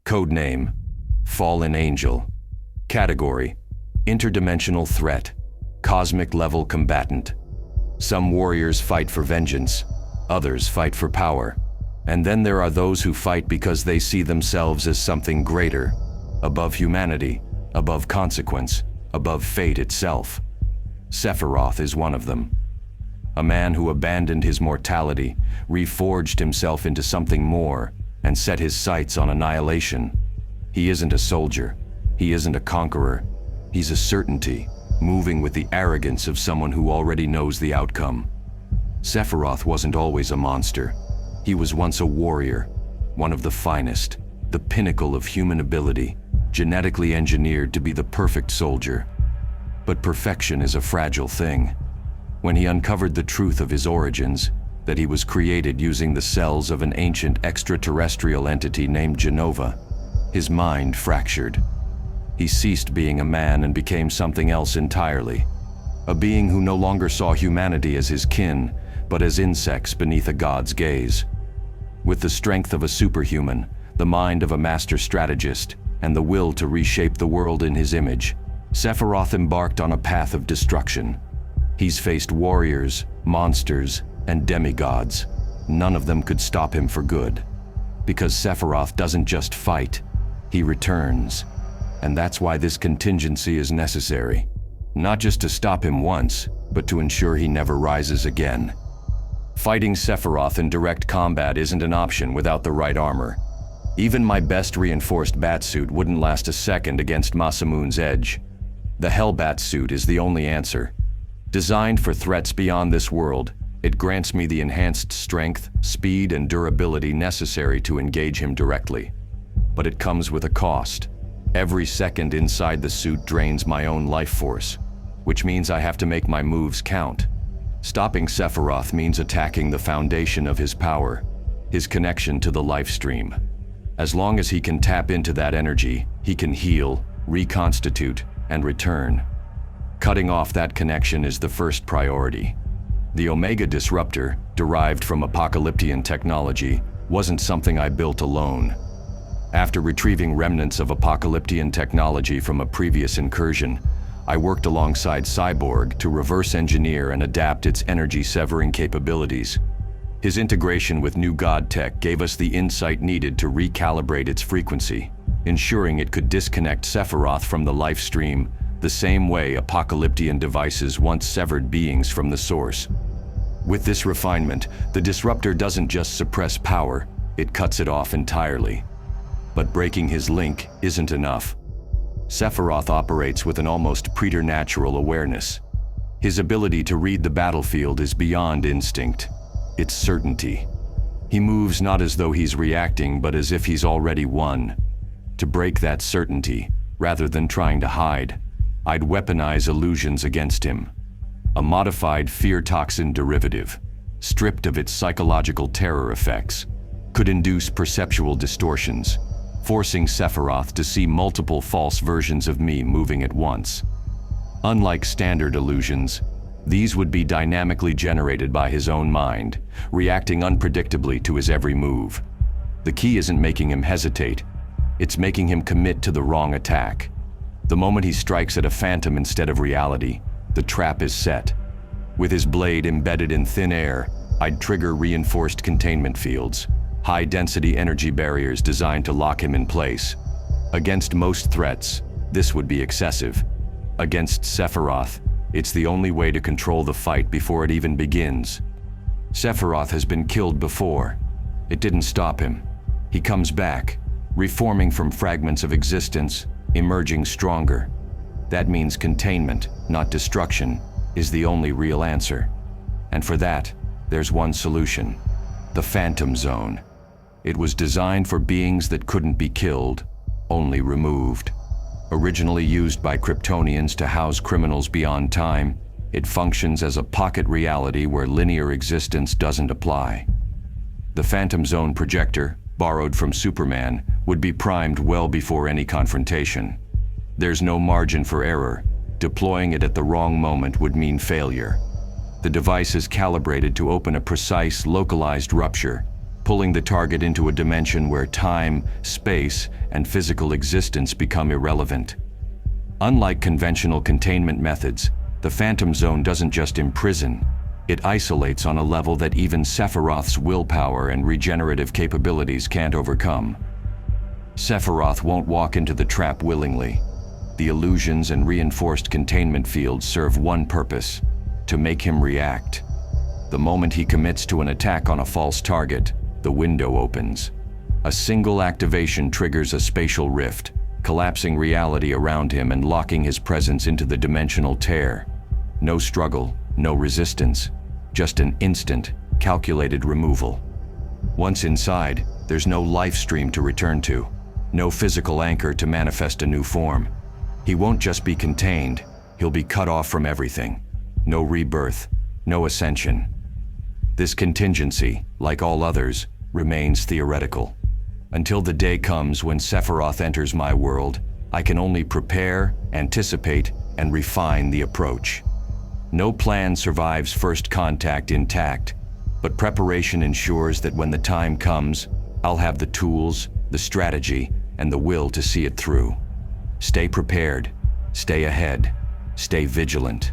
Codename: Fallen Angel. Category: Interdimensional threat. Cosmic level combatant. Some warriors fight for vengeance, others fight for power. And then there are those who fight because they see themselves as something greater, above humanity, above consequence, above fate itself. Sephiroth is one of them. A man who abandoned his mortality, reforged himself into something more, and set his sights on annihilation. He isn't a soldier. He isn't a conqueror. He's a certainty, moving with the arrogance of someone who already knows the outcome. Sephiroth wasn't always a monster. He was once a warrior, one of the finest, the pinnacle of human ability, genetically engineered to be the perfect soldier. But perfection is a fragile thing. When he uncovered the truth of his origins, that he was created using the cells of an ancient extraterrestrial entity named Genova, his mind fractured. He ceased being a man and became something else entirely. A being who no longer saw humanity as his kin, but as insects beneath a god's gaze. With the strength of a superhuman, the mind of a master strategist, and the will to reshape the world in his image, Sephiroth embarked on a path of destruction. He's faced warriors, monsters, and demigods. None of them could stop him for good. Because Sephiroth doesn't just fight, he returns. And that's why this contingency is necessary. Not just to stop him once, but to ensure he never rises again. Fighting Sephiroth in direct combat isn't an option without the right armor. Even my best reinforced batsuit wouldn't last a second against Masamune's edge. The hellbat suit is the only answer. Designed for threats beyond this world, it grants me the enhanced strength, speed, and durability necessary to engage him directly. But it comes with a cost. Every second inside the suit drains my own life force, which means I have to make my moves count. Stopping Sephiroth means attacking the foundation of his power, his connection to the life stream. As long as he can tap into that energy, he can heal, reconstitute, and return. Cutting off that connection is the first priority. The Omega Disruptor, derived from Apocalyptian technology, wasn't something I built alone. After retrieving remnants of Apocalyptian technology from a previous incursion, I worked alongside Cyborg to reverse engineer and adapt its energy-severing capabilities. His integration with new god tech gave us the insight needed to recalibrate its frequency, ensuring it could disconnect Sephiroth from the life stream the same way Apocalyptian devices once severed beings from the source. With this refinement, the disruptor doesn't just suppress power, it cuts it off entirely. But breaking his link isn't enough. Sephiroth operates with an almost preternatural awareness. His ability to read the battlefield is beyond instinct. It's certainty. He moves not as though he's reacting, but as if he's already won. To break that certainty, rather than trying to hide, I'd weaponize illusions against him. A modified fear toxin derivative, stripped of its psychological terror effects, could induce perceptual distortions, forcing Sephiroth to see multiple false versions of me moving at once. Unlike standard illusions, these would be dynamically generated by his own mind, reacting unpredictably to his every move. The key isn't making him hesitate, it's making him commit to the wrong attack. The moment he strikes at a phantom instead of reality, the trap is set. With his blade embedded in thin air, I'd trigger reinforced containment fields, high-density energy barriers designed to lock him in place. Against most threats, this would be excessive. Against Sephiroth, it's the only way to control the fight before it even begins. Sephiroth has been killed before. It didn't stop him. He comes back, reforming from fragments of existence, emerging stronger. That means containment, not destruction, is the only real answer. And for that, there's one solution: the Phantom Zone. It was designed for beings that couldn't be killed, only removed. Originally used by Kryptonians to house criminals beyond time, it functions as a pocket reality where linear existence doesn't apply. The Phantom Zone projector, borrowed from Superman, would be primed well before any confrontation. There's no margin for error. Deploying it at the wrong moment would mean failure. The device is calibrated to open a precise, localized rupture, pulling the target into a dimension where time, space, and physical existence become irrelevant. Unlike conventional containment methods, the Phantom Zone doesn't just imprison, it isolates on a level that even Sephiroth's willpower and regenerative capabilities can't overcome. Sephiroth won't walk into the trap willingly. The illusions and reinforced containment fields serve one purpose: to make him react. The moment he commits to an attack on a false target, the window opens. A single activation triggers a spatial rift, collapsing reality around him and locking his presence into the dimensional tear. No struggle, no resistance, just an instant, calculated removal. Once inside, there's no life stream to return to, no physical anchor to manifest a new form. He won't just be contained, he'll be cut off from everything. No rebirth, no ascension. This contingency, like all others, remains theoretical. Until the day comes when Sephiroth enters my world, I can only prepare, anticipate, and refine the approach. No plan survives first contact intact, but preparation ensures that when the time comes, I'll have the tools, the strategy, and the will to see it through. Stay prepared, stay ahead, stay vigilant.